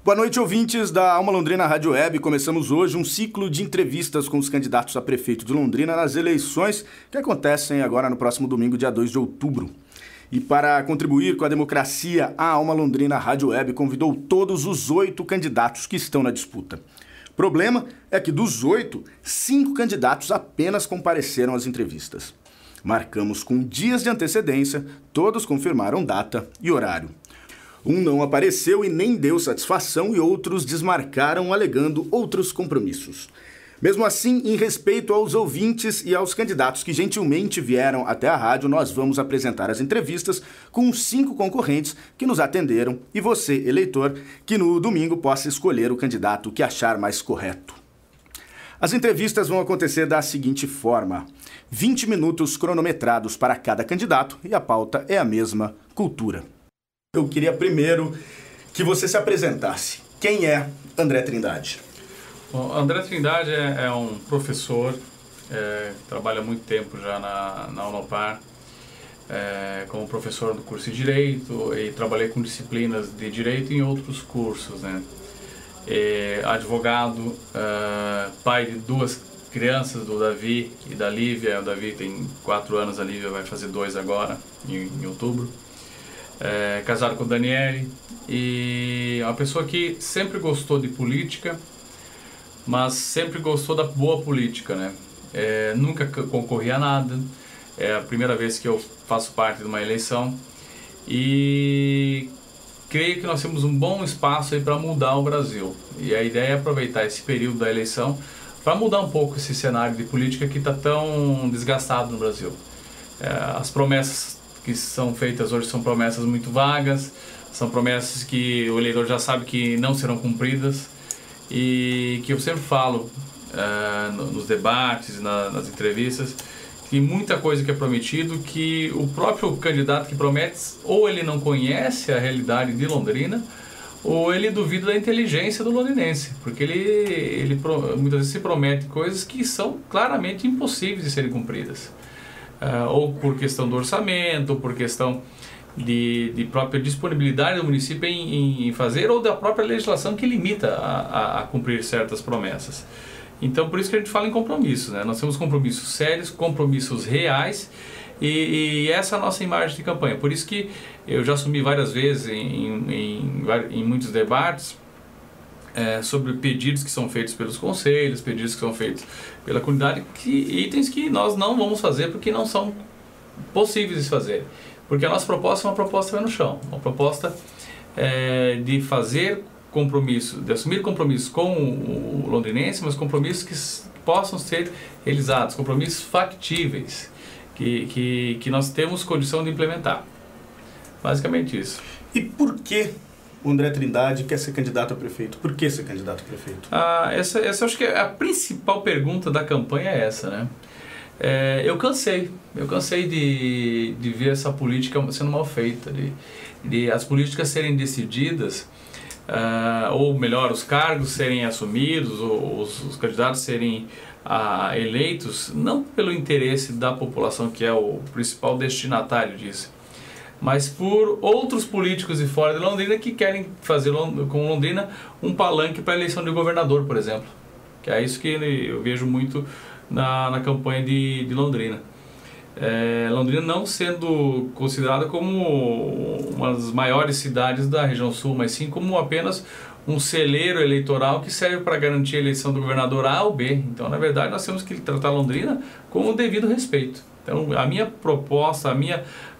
Boa noite, ouvintes da Alma Londrina Rádio Web. Começamos hoje um ciclo de entrevistas com os candidatos a prefeito de Londrina nas eleições que acontecem agora no próximo domingo, dia 2 de outubro. E para contribuir com a democracia, a Alma Londrina Rádio Web convidou todos os 8 candidatos que estão na disputa. O problema é que dos 8, 5 candidatos apenas compareceram às entrevistas. Marcamos com dias de antecedência, todos confirmaram data e horário. Um não apareceu e nem deu satisfação e outros desmarcaram alegando outros compromissos. Mesmo assim, em respeito aos ouvintes e aos candidatos que gentilmente vieram até a rádio, nós vamos apresentar as entrevistas com os 5 concorrentes que nos atenderam e você, eleitor, que no domingo possa escolher o candidato que achar mais correto. As entrevistas vão acontecer da seguinte forma: 20 minutos cronometrados para cada candidato e a pauta é a mesma: cultura. Eu queria primeiro que você se apresentasse. Quem é André Trindade? Bom, André Trindade é um professor, trabalha há muito tempo já na Unopar, como professor do curso de Direito, e trabalhei com disciplinas de Direito em outros cursos, né? Advogado, pai de 2 crianças, do Davi e da Lívia. O Davi tem 4 anos, a Lívia vai fazer 2 agora, em outubro. Casado com o Daniele, e uma pessoa que sempre gostou de política, mas sempre gostou da boa política, né? Nunca concorri a nada, é a primeira vez que eu faço parte de uma eleição e creio que nós temos um bom espaço aí para mudar o Brasil, e a ideia é aproveitar esse período da eleição para mudar um pouco esse cenário de política que está tão desgastado no Brasil. As promessas que são feitas hoje são promessas muito vagas, são promessas que o eleitor já sabe que não serão cumpridas, e que eu sempre falo nos debates, nas entrevistas, que muita coisa que é prometido, que o próprio candidato que promete, ou ele não conhece a realidade de Londrina, ou ele duvida da inteligência do londrinense, porque ele muitas vezes se promete coisas que são claramente impossíveis de serem cumpridas. Ou por questão do orçamento, ou por questão de própria disponibilidade do município em fazer, ou da própria legislação que limita a cumprir certas promessas. Então, por isso que a gente fala em compromissos, né? Nós temos compromissos sérios, compromissos reais, e essa é a nossa imagem de campanha. Por isso que eu já assumi várias vezes em muitos debates sobre pedidos que são feitos pelos conselhos, pedidos que são feitos pela comunidade, itens que nós não vamos fazer porque não são possíveis de fazer. Porque a nossa proposta é uma proposta pé no chão, uma proposta de fazer compromisso, de assumir compromissos com o londrinense, mas compromissos que possam ser realizados, compromissos factíveis, que nós temos condição de implementar. Basicamente isso. E por que o André Trindade quer ser candidato a prefeito? Por que ser candidato a prefeito? Essa acho que a principal pergunta da campanha é essa, né? Eu cansei de ver essa política sendo mal feita, de as políticas serem decididas, ou melhor, os cargos serem assumidos, ou os candidatos serem eleitos, não pelo interesse da população, que é o principal destinatário disso, mas por outros políticos de fora de Londrina que querem fazer com Londrina um palanque para a eleição de governador, por exemplo. Que é isso que eu vejo muito na campanha de Londrina. Londrina não sendo considerada como uma das maiores cidades da região sul, mas sim como apenas um celeiro eleitoral que serve para garantir a eleição do governador A ou B. Então, na verdade, nós temos que tratar Londrina com o devido respeito. Então, a minha proposta,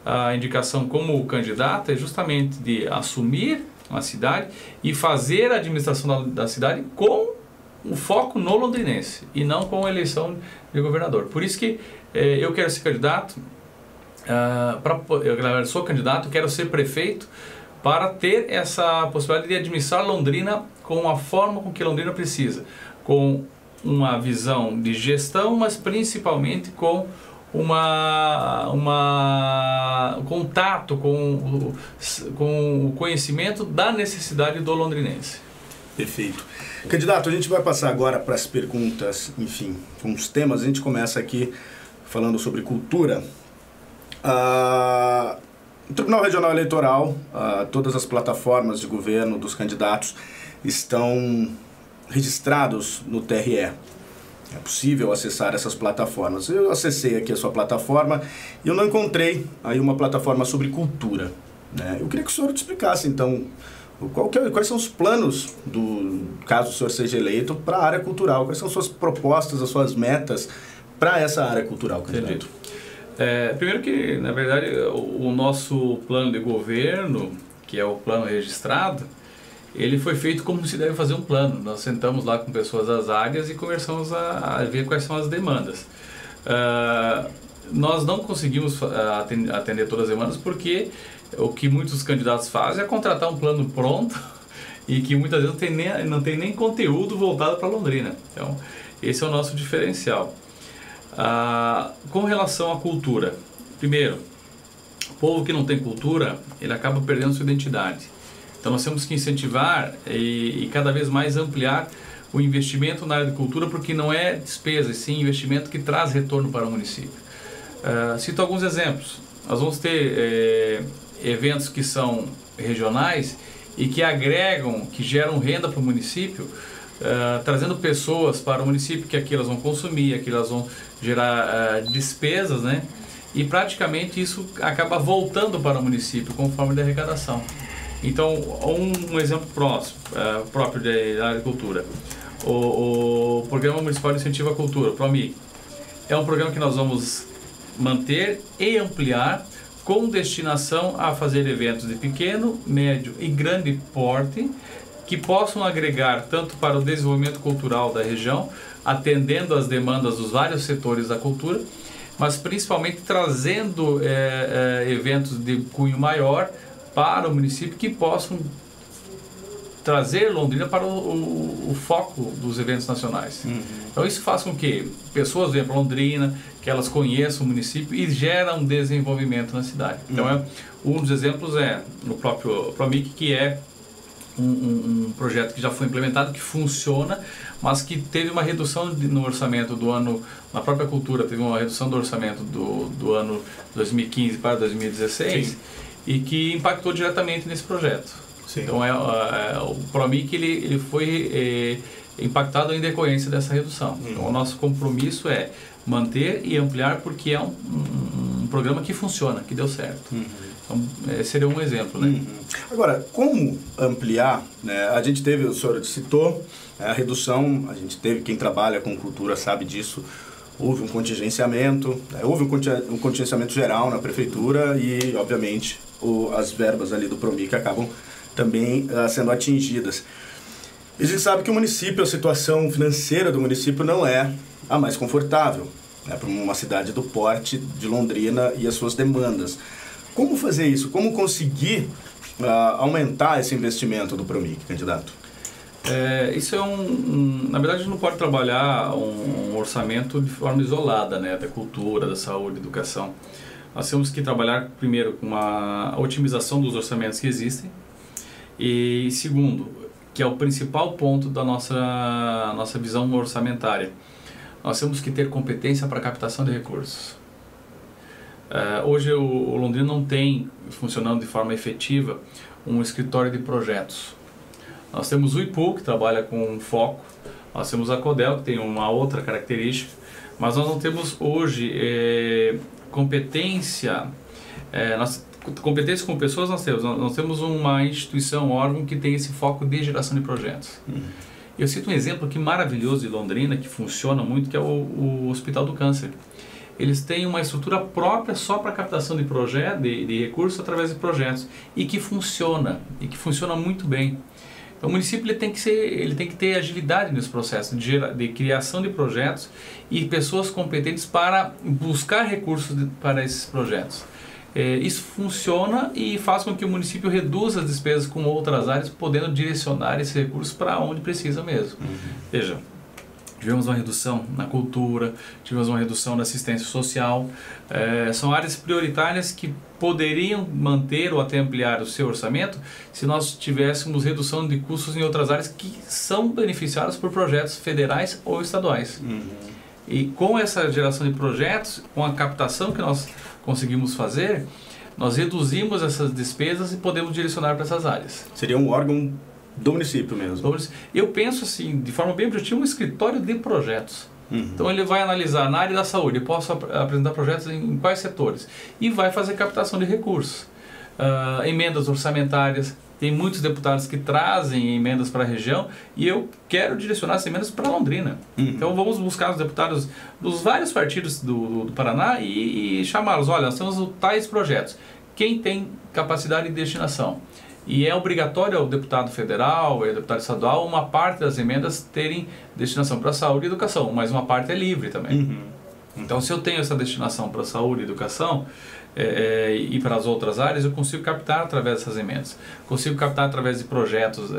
a indicação como candidato é justamente de assumir a cidade e fazer a administração da cidade com o foco no londrinense e não com a eleição de governador. Por isso que eu quero ser candidato, eu sou candidato, quero ser prefeito para ter essa possibilidade de administrar Londrina com a forma com que Londrina precisa, com uma visão de gestão, mas principalmente com um contato com o conhecimento da necessidade do londrinense. Perfeito. Candidato, a gente vai passar agora para as perguntas, enfim, com os temas. A gente começa aqui falando sobre cultura. O Tribunal Regional Eleitoral, todas as plataformas de governo dos candidatos estão registrados no TRE. É possível acessar essas plataformas. Eu acessei aqui a sua plataforma e eu não encontrei aí uma plataforma sobre cultura, né? Eu queria que o senhor te explicasse, então, quais são os planos, caso o senhor seja eleito, para a área cultural? Quais são as suas propostas, as suas metas para essa área cultural, candidato? Primeiro que, na verdade, o nosso plano de governo, que é o plano registrado, ele foi feito como se deve fazer um plano. Nós sentamos lá com pessoas das áreas e conversamos a ver quais são as demandas. Nós não conseguimos atender todas as demandas porque o que muitos candidatos fazem é contratar um plano pronto e que muitas vezes não tem nem conteúdo voltado para Londrina. Então, esse é o nosso diferencial. Com relação à cultura, primeiro, o povo que não tem cultura, ele acaba perdendo sua identidade. Então nós temos que incentivar e cada vez mais ampliar o investimento na área de cultura, porque não é despesa, e sim investimento que traz retorno para o município. Cito alguns exemplos. Nós vamos ter eventos que são regionais e que agregam, que geram renda para o município, trazendo pessoas para o município que aqui elas vão consumir, aqui elas vão gerar despesas, né? E praticamente isso acaba voltando para o município como forma de arrecadação. Então, um exemplo próprio da agricultura. O Programa Municipal de Incentivo à Cultura, PROMIC, é um programa que nós vamos manter e ampliar com destinação a fazer eventos de pequeno, médio e grande porte que possam agregar tanto para o desenvolvimento cultural da região, atendendo às demandas dos vários setores da cultura, mas principalmente trazendo eventos de cunho maior para o município que possam trazer Londrina para o foco dos eventos nacionais. Então isso faz com que pessoas venham para Londrina, que elas conheçam o município e gera um desenvolvimento na cidade. Então um dos exemplos é o próprio PROMIC, que é um projeto que já foi implementado, que funciona, mas que teve uma redução no orçamento do ano, na própria cultura, teve uma redução do orçamento do ano 2015 para 2016, sim, e que impactou diretamente nesse projeto. Sim. Então o PROMIC ele foi impactado em decorrência dessa redução. Então o nosso compromisso é manter e ampliar, porque é um programa que funciona, que deu certo. Então, seria um exemplo, né? Agora, como ampliar, né? A gente teve, o senhor citou, a redução, a gente teve, quem trabalha com cultura sabe disso, houve um contingenciamento, houve um contingenciamento geral na prefeitura e, obviamente, as verbas ali do PROMIC acabam também sendo atingidas. E a gente sabe que o município, a situação financeira do município não é a mais confortável, né, para uma cidade do porte de Londrina e as suas demandas. Como fazer isso? Como conseguir aumentar esse investimento do PROMIC, candidato? Isso na verdade, a gente não pode trabalhar um orçamento de forma isolada, né, da cultura, da saúde, da educação. Nós temos que trabalhar primeiro com uma otimização dos orçamentos que existem e segundo, que é o principal ponto da nossa visão orçamentária, nós temos que ter competência para captação de recursos. Hoje o Londrina não tem funcionando de forma efetiva um escritório de projetos. Nós temos o IPU, que trabalha com foco, nós temos a CODEL, que tem uma outra característica, mas nós não temos hoje competência, competência com pessoas nós temos uma instituição, um órgão que tem esse foco de geração de projetos. Eu cito um exemplo aqui maravilhoso de Londrina, que funciona muito, que é o Hospital do Câncer. Eles têm uma estrutura própria só para captação de de recursos através de projetos e que funciona muito bem. Então, o município ele tem que ter agilidade nesse processo de criação de projetos e pessoas competentes para buscar recursos para esses projetos. Isso funciona e faz com que o município reduza as despesas com outras áreas, podendo direcionar esses recursos para onde precisa mesmo. Veja, tivemos uma redução na cultura, tivemos uma redução na assistência social. São áreas prioritárias que poderiam manter ou até ampliar o seu orçamento se nós tivéssemos redução de custos em outras áreas que são beneficiadas por projetos federais ou estaduais. E com essa geração de projetos, com a captação que nós conseguimos fazer, nós reduzimos essas despesas e podemos direcionar para essas áreas. Seria um órgão Do município mesmo. Eu penso assim, de forma bem objetiva, um escritório de projetos. Então ele vai analisar na área da saúde, eu posso apresentar projetos em quais setores, e vai fazer captação de recursos, emendas orçamentárias. Tem muitos deputados que trazem emendas para a região e eu quero direcionar essas emendas para Londrina. Então vamos buscar os deputados dos vários partidos do Paraná e chamá-los. Olha, nós temos tais projetos. Quem tem capacidade de destinação? E é obrigatório ao deputado federal e ao deputado estadual uma parte das emendas terem destinação para saúde e educação, mas uma parte é livre também. Então, se eu tenho essa destinação para saúde e educação e para as outras áreas, eu consigo captar através dessas emendas. Consigo captar através de projetos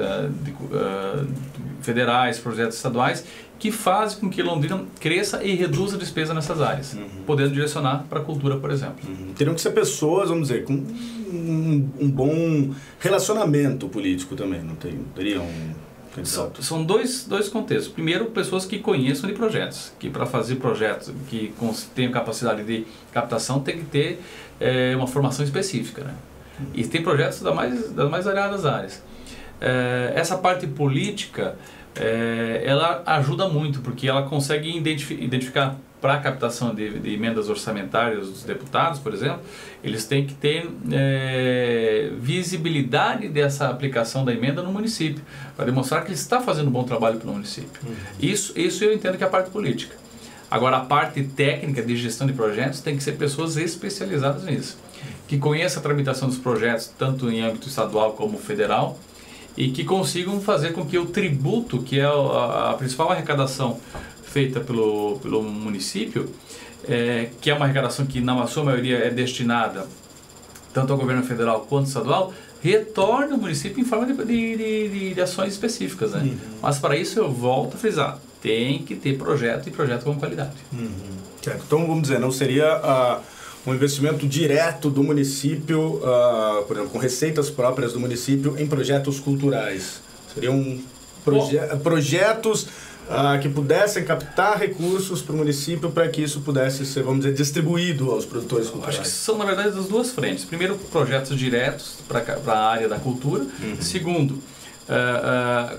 federais, projetos estaduais, que fazem com que Londrina cresça e reduza a despesa nessas áreas, podendo direcionar para a cultura, por exemplo. Teriam que ser pessoas, vamos dizer, com um bom relacionamento político também, não teriam... São dois contextos. Primeiro, pessoas que conheçam de projetos, que para fazer projetos que tenham capacidade de captação tem que ter uma formação específica, né? E tem projetos das mais variadas áreas. Essa parte política, ela ajuda muito, porque ela consegue identificar para a captação de emendas orçamentárias dos deputados, por exemplo, eles têm que ter visibilidade dessa aplicação da emenda no município, para demonstrar que ele está fazendo um bom trabalho para o município. Isso eu entendo que é a parte política. Agora, a parte técnica de gestão de projetos tem que ser pessoas especializadas nisso, que conheçam a tramitação dos projetos, tanto em âmbito estadual como federal, e que consigam fazer com que o tributo, que é a principal arrecadação feita pelo município, que é uma arrecadação que na sua maioria é destinada tanto ao governo federal quanto estadual, retorne ao município em forma de ações específicas, né? Mas para isso eu volto a frisar, tem que ter projeto e projeto com qualidade. Certo. Então vamos dizer, não seria um investimento direto do município, por exemplo, com receitas próprias do município em projetos culturais. Seriam projetos que pudessem captar recursos para o município para que isso pudesse ser, vamos dizer, distribuído aos produtores culturais. Acho que são, na verdade, das duas frentes. Primeiro, projetos diretos para a área da cultura. Segundo,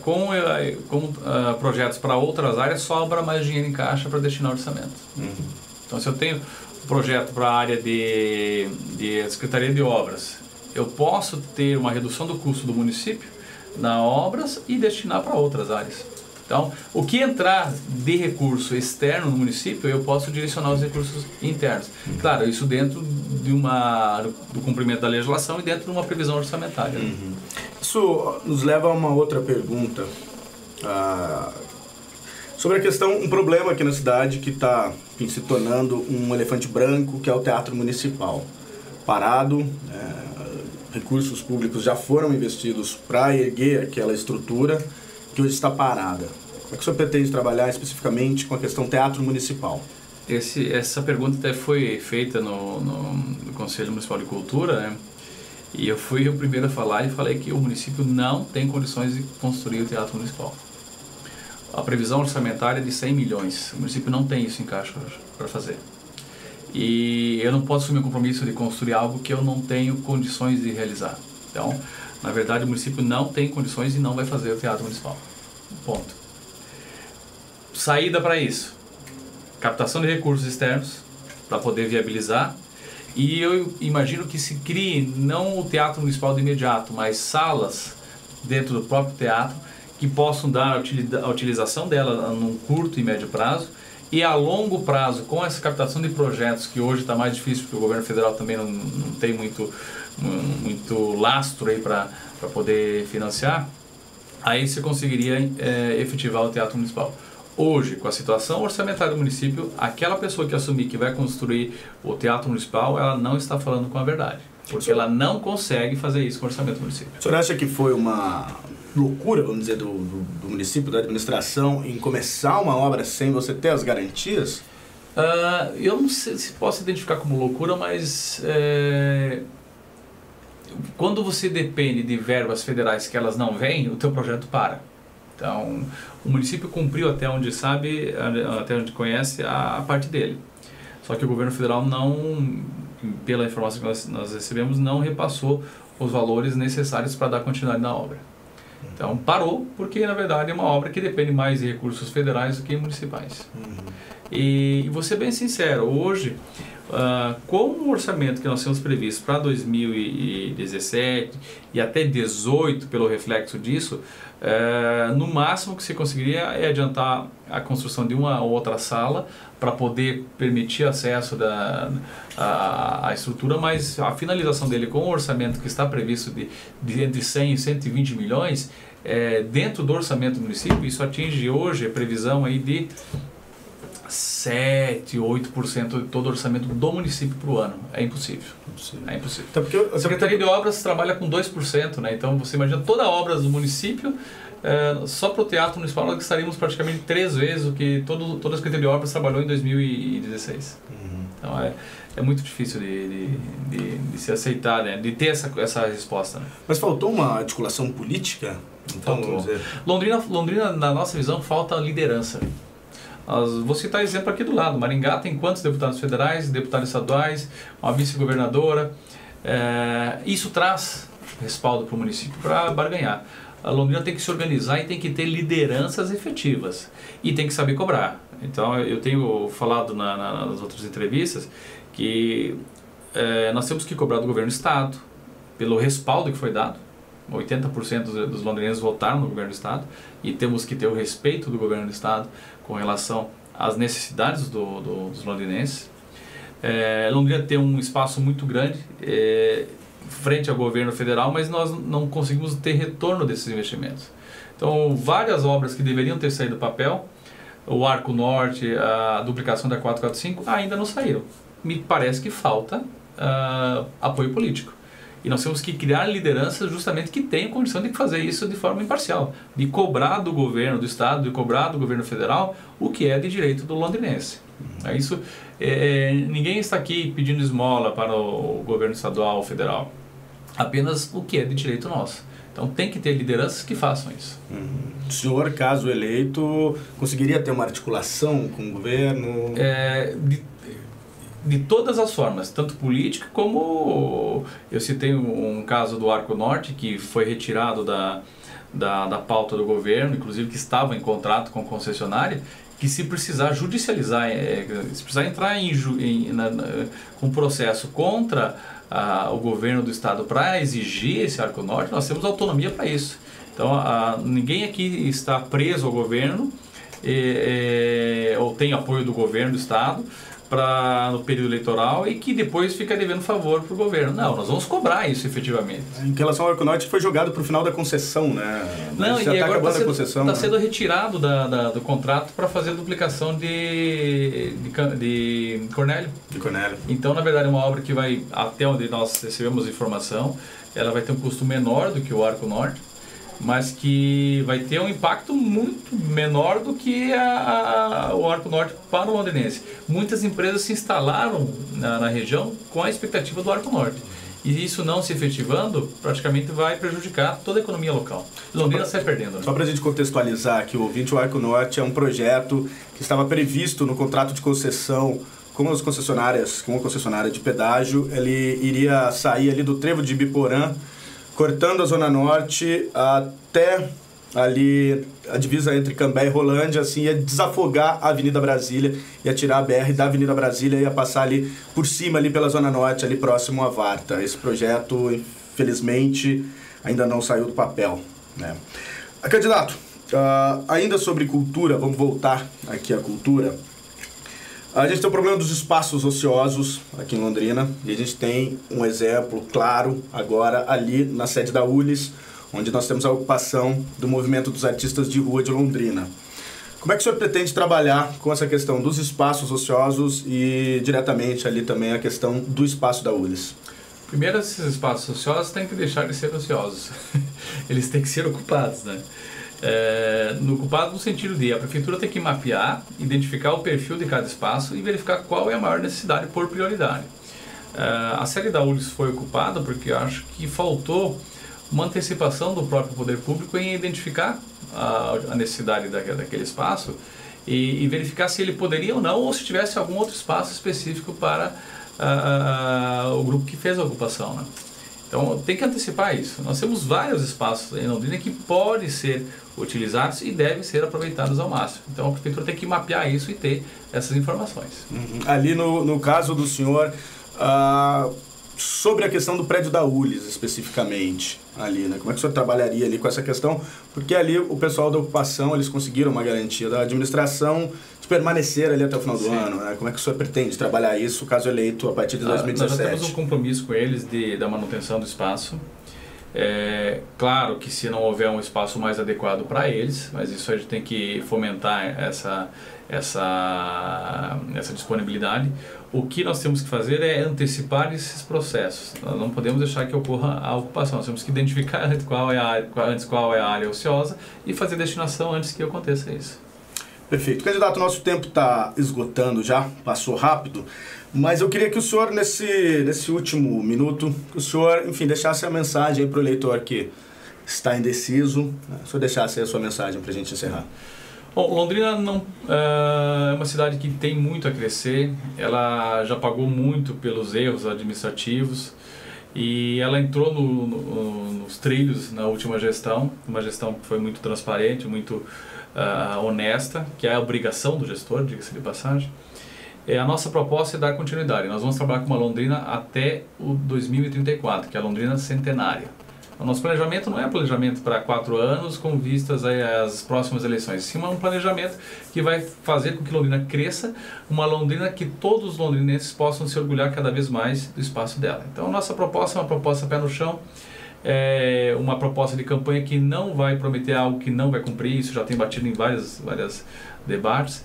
com projetos para outras áreas, sobra mais dinheiro em caixa para destinar ao orçamento. Então, se eu tenho um projeto para a área de Secretaria de Obras, eu posso ter uma redução do custo do município nas obras e destinar para outras áreas. Então, o que entrar de recurso externo no município, eu posso direcionar os recursos internos. Claro, isso dentro do cumprimento da legislação e dentro de uma previsão orçamentária. Isso nos leva a uma outra pergunta. Sobre a questão, um problema aqui na cidade que está se tornando um elefante branco, que é o Teatro Municipal. Parado, recursos públicos já foram investidos para erguer aquela estrutura que hoje está parada. Como é que o senhor pretende trabalhar especificamente com a questão Teatro Municipal? Essa pergunta até foi feita no Conselho Municipal de Cultura, né? E eu fui o primeiro a falar e falei que o município não tem condições de construir o Teatro Municipal. A previsão orçamentária é de 100 milhões. O município não tem isso em caixa para fazer. E eu não posso assumir o compromisso de construir algo que eu não tenho condições de realizar. Então, na verdade, o município não tem condições e não vai fazer o Teatro Municipal. Ponto. Saída para isso. Captação de recursos externos para poder viabilizar. E eu imagino que se crie não o Teatro Municipal de imediato, mas salas dentro do próprio teatro que possam dar a utilização dela num curto e médio prazo. E a longo prazo, com essa captação de projetos, que hoje está mais difícil porque o governo federal também não tem muito lastro aí para poder financiar, aí você conseguiria efetivar o Teatro Municipal. Hoje, com a situação orçamentária do município, aquela pessoa que assumir que vai construir o Teatro Municipal, ela não está falando com a verdade, porque ela não consegue fazer isso com o orçamento do município. O senhor acha que foi uma loucura, vamos dizer, do município, da administração, em começar uma obra sem você ter as garantias? Eu não sei se posso identificar como loucura, mas quando você depende de verbas federais que elas não vêm, o teu projeto para. Então, o município cumpriu até onde sabe, até onde conhece a parte dele. Só que o governo federal não, pela informação que nós recebemos, não repassou os valores necessários para dar continuidade na obra. Então parou porque na verdade é uma obra que depende mais de recursos federais do que municipais. E vou ser bem sincero, hoje com o orçamento que nós temos previsto para 2017 e até 2018, pelo reflexo disso, no máximo que se conseguiria é adiantar a construção de uma ou outra sala para poder permitir acesso à estrutura, mas a finalização dele com o orçamento que está previsto de entre 100 e 120 milhões, dentro do orçamento do município, isso atinge hoje a previsão aí de 7, 8% de todo o orçamento do município para o ano. É impossível. É impossível. Então, A Secretaria de Obras trabalha com 2%, né? Então você imagina toda a obra do município, só para o Teatro Municipal nós gastaríamos praticamente 3 vezes o que toda a Secretaria de Obras trabalhou em 2016. Então é muito difícil de se aceitar, né? De ter essa resposta. Né? Mas faltou uma articulação política? Então, vamos dizer... Londrina, na nossa visão, falta liderança. Vou citar exemplo aqui do lado. Maringá tem quantos deputados federais, deputados estaduais, uma vice-governadora. Isso traz respaldo para o município para barganhar. A Londrina tem que se organizar e tem que ter lideranças efetivas. E tem que saber cobrar. Então eu tenho falado nas outras entrevistas que nós temos que cobrar do governo do estado pelo respaldo que foi dado. 80% dos londrinenses votaram no governo do estado e temos que ter o respeito do governo do estado com relação às necessidades dos londrinenses. Londrina tem um espaço muito grande frente ao governo federal, mas nós não conseguimos ter retorno desses investimentos. Então, várias obras que deveriam ter saído do papel, o Arco Norte, a duplicação da 445, ainda não saíram. Me parece que falta apoio político. E nós temos que criar lideranças justamente que tenham condição de fazer isso de forma imparcial, de cobrar do governo do estado, de cobrar do governo federal o que é de direito do londrinense. Ninguém está aqui pedindo esmola para o governo estadual ou federal, apenas o que é de direito nosso. Então tem que ter lideranças que façam isso. O senhor, caso eleito, conseguiria ter uma articulação com o governo? De todas as formas, tanto política como eu citei um caso do Arco Norte que foi retirado da pauta do governo, inclusive que estava em contrato com a concessionária, que se precisar judicializar, se precisar entrar com processo contra o governo do estado para exigir esse Arco Norte, nós temos autonomia para isso. Então ninguém aqui está preso ao governo ou tem apoio do governo do estado no período eleitoral e que depois fica devendo favor para o governo. Não, nós vamos cobrar isso efetivamente. Em relação ao Arco Norte, foi jogado para o final da concessão, né? Não, e agora está sendo retirado do contrato para fazer a duplicação de Cornélio. De Cornélio. Então, na verdade, é uma obra que vai, até onde nós recebemos informação, ela vai ter um custo menor do que o Arco Norte, mas que vai ter um impacto muito menor do que o Arco Norte para o londrinense. Muitas empresas se instalaram na região com a expectativa do Arco Norte. E isso não se efetivando, praticamente vai prejudicar toda a economia local. Londrina sai perdendo. Né? Só para a gente contextualizar aqui, o ouvinte, o Arco Norte é um projeto que estava previsto no contrato de concessão com as concessionárias, com a concessionária de pedágio. Ele iria sair ali do trevo de Ibiporã, cortando a Zona Norte até ali a divisa entre Cambé e Rolândia, assim, ia desafogar a Avenida Brasília, ia tirar a BR da Avenida Brasília e ia passar ali por cima, ali pela Zona Norte, ali próximo à Varta. Esse projeto, infelizmente, ainda não saiu do papel, né? Candidato, ainda sobre cultura, vamos voltar aqui à cultura. A gente tem o problema dos espaços ociosos aqui em Londrina e a gente tem um exemplo claro agora ali na sede da ULIS, onde nós temos a ocupação do movimento dos artistas de rua de Londrina. Como é que o senhor pretende trabalhar com essa questão dos espaços ociosos e diretamente ali também a questão do espaço da ULIS? Primeiro, esses espaços ociosos têm que deixar de ser ociosos. Eles têm que ser ocupados, né? Ocupado no sentido de a prefeitura tem que mapear, identificar o perfil de cada espaço e verificar qual é a maior necessidade por prioridade. A sede da ULIS foi ocupada porque eu acho que faltou uma antecipação do próprio poder público em identificar a necessidade daquele espaço e verificar se ele poderia ou não, ou se tivesse algum outro espaço específico para o grupo que fez a ocupação, né? Então tem que antecipar isso. Nós temos vários espaços em Londrina que podem ser utilizados e devem ser aproveitados ao máximo. Então a prefeitura tem que mapear isso e ter essas informações. Ali no caso do senhor, sobre a questão do prédio da ULIS especificamente, ali, né? Como é que o senhor trabalharia ali com essa questão? Porque ali o pessoal da ocupação, eles conseguiram uma garantia da administração de permanecer ali até o final do ano, né? Como é que o senhor pretende trabalhar isso, caso eleito, a partir de 2017? Nós já temos um compromisso com eles da manutenção do espaço. Claro que se não houver um espaço mais adequado para eles, mas isso a gente tem que fomentar essa disponibilidade. O que nós temos que fazer é antecipar esses processos. Nós não podemos deixar que ocorra a ocupação. Nós temos que identificar antes qual é a área ociosa e fazer destinação antes que aconteça isso. Perfeito. Candidato, nosso tempo está esgotando já, passou rápido, mas eu queria que o senhor, nesse último minuto, que o senhor, enfim, deixasse a mensagem para o eleitor que está indeciso, né? O senhor deixasse aí a sua mensagem para a gente encerrar. Bom, Londrina é uma cidade que tem muito a crescer, ela já pagou muito pelos erros administrativos e ela entrou nos trilhos na última gestão, uma gestão que foi muito transparente, muito honesta, que é a obrigação do gestor, diga-se de passagem. A nossa proposta é dar continuidade. Nós vamos trabalhar com uma Londrina até o 2034, que é a Londrina centenária. O nosso planejamento não é planejamento para 4 anos com vistas às próximas eleições, sim um planejamento que vai fazer com que Londrina cresça, uma Londrina que todos os londrinenses possam se orgulhar cada vez mais do espaço dela. Então a nossa proposta é uma proposta pé no chão, uma proposta de campanha que não vai prometer algo que não vai cumprir, isso já tem batido em vários debates,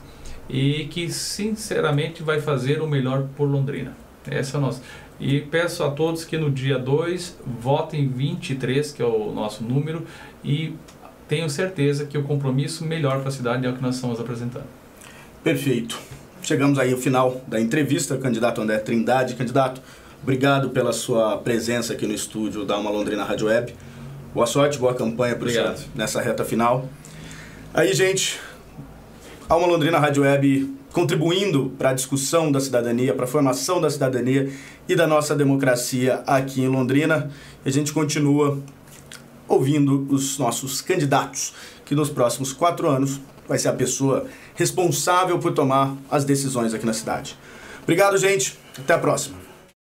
e que sinceramente vai fazer o melhor por Londrina. Essa é a nossa. E peço a todos que no dia 2 votem 23, que é o nosso número, e tenho certeza que o compromisso melhor para a cidade é o que nós estamos apresentando. Perfeito. Chegamos aí ao final da entrevista, candidato André Trindade. Candidato, obrigado pela sua presença aqui no estúdio da Alma Londrina Rádio Web. Boa sorte, boa campanha para você nessa reta final. Aí, gente, Alma Londrina Rádio Web contribuindo para a discussão da cidadania, para a formação da cidadania e da nossa democracia aqui em Londrina. E a gente continua ouvindo os nossos candidatos, que nos próximos 4 anos vai ser a pessoa responsável por tomar as decisões aqui na cidade. Obrigado, gente. Até a próxima.